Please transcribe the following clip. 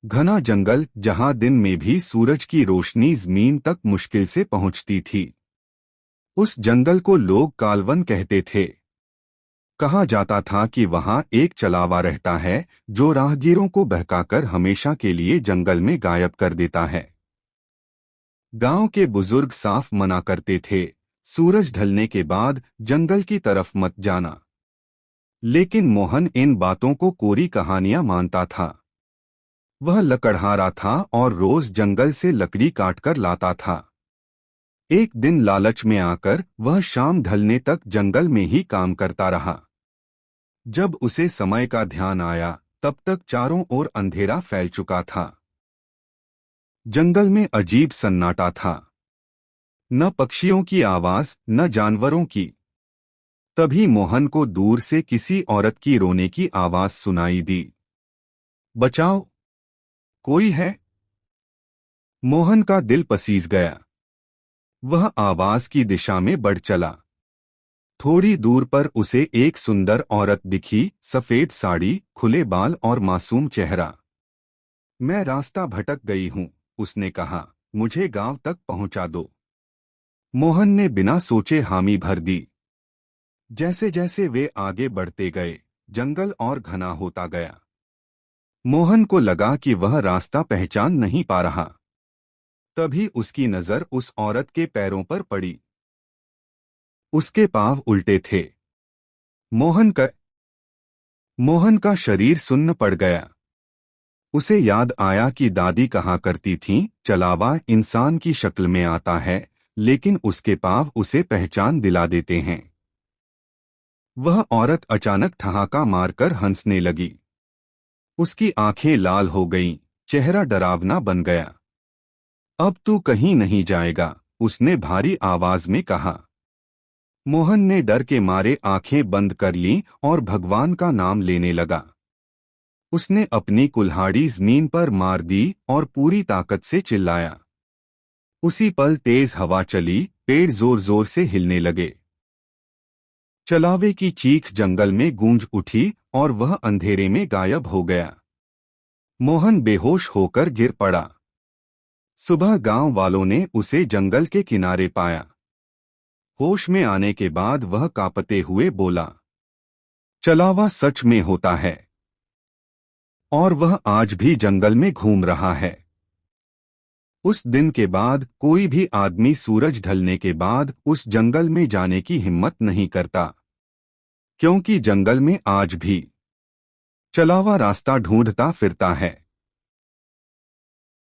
घना जंगल जहां दिन में भी सूरज की रोशनी जमीन तक मुश्किल से पहुंचती थी। उस जंगल को लोग कालवन कहते थे। कहा जाता था कि वहां एक चलावा रहता है जो राहगीरों को बहकाकर हमेशा के लिए जंगल में गायब कर देता है। गांव के बुजुर्ग साफ मना करते थे, सूरज ढलने के बाद जंगल की तरफ मत जाना। लेकिन मोहन इन बातों को कोरी कहानियां मानता था। वह लकड़हारा था और रोज जंगल से लकड़ी काटकर लाता था। एक दिन लालच में आकर वह शाम ढलने तक जंगल में ही काम करता रहा। जब उसे समय का ध्यान आया, तब तक चारों ओर अंधेरा फैल चुका था। जंगल में अजीब सन्नाटा था, न पक्षियों की आवाज न जानवरों की। तभी मोहन को दूर से किसी औरत की रोने की आवाज सुनाई दी। बचाओ, कोई है? मोहन का दिल पसीज गया। वह आवाज की दिशा में बढ़ चला। थोड़ी दूर पर उसे एक सुंदर औरत दिखी, सफेद साड़ी, खुले बाल और मासूम चेहरा। मैं रास्ता भटक गई हूँ, उसने कहा, मुझे गांव तक पहुंचा दो। मोहन ने बिना सोचे हामी भर दी। जैसे जैसे वे आगे बढ़ते गए, जंगल और घना होता गया। मोहन को लगा कि वह रास्ता पहचान नहीं पा रहा। तभी उसकी नजर उस औरत के पैरों पर पड़ी। उसके पांव उल्टे थे। मोहन का मोहन का शरीर सुन्न पड़ गया। उसे याद आया कि दादी कहा करती थीं, चलावा इंसान की शक्ल में आता है, लेकिन उसके पांव उसे पहचान दिला देते हैं। वह औरत अचानक ठहाका मारकर हंसने लगी। उसकी आंखें लाल हो गईं, चेहरा डरावना बन गया। अब तू कहीं नहीं जाएगा, उसने भारी आवाज में कहा। मोहन ने डर के मारे आंखें बंद कर लीं और भगवान का नाम लेने लगा। उसने अपनी कुल्हाड़ी जमीन पर मार दी और पूरी ताकत से चिल्लाया। उसी पल तेज हवा चली, पेड़ जोर जोर से हिलने लगे। चलावे की चीख जंगल में गूंज उठी और वह अंधेरे में गायब हो गया। मोहन बेहोश होकर गिर पड़ा। सुबह गांव वालों ने उसे जंगल के किनारे पाया। होश में आने के बाद वह कांपते हुए बोला, चलावा सच में होता है और वह आज भी जंगल में घूम रहा है। उस दिन के बाद कोई भी आदमी सूरज ढलने के बाद उस जंगल में जाने की हिम्मत नहीं करता, क्योंकि जंगल में आज भी चलावा रास्ता ढूंढता फिरता है।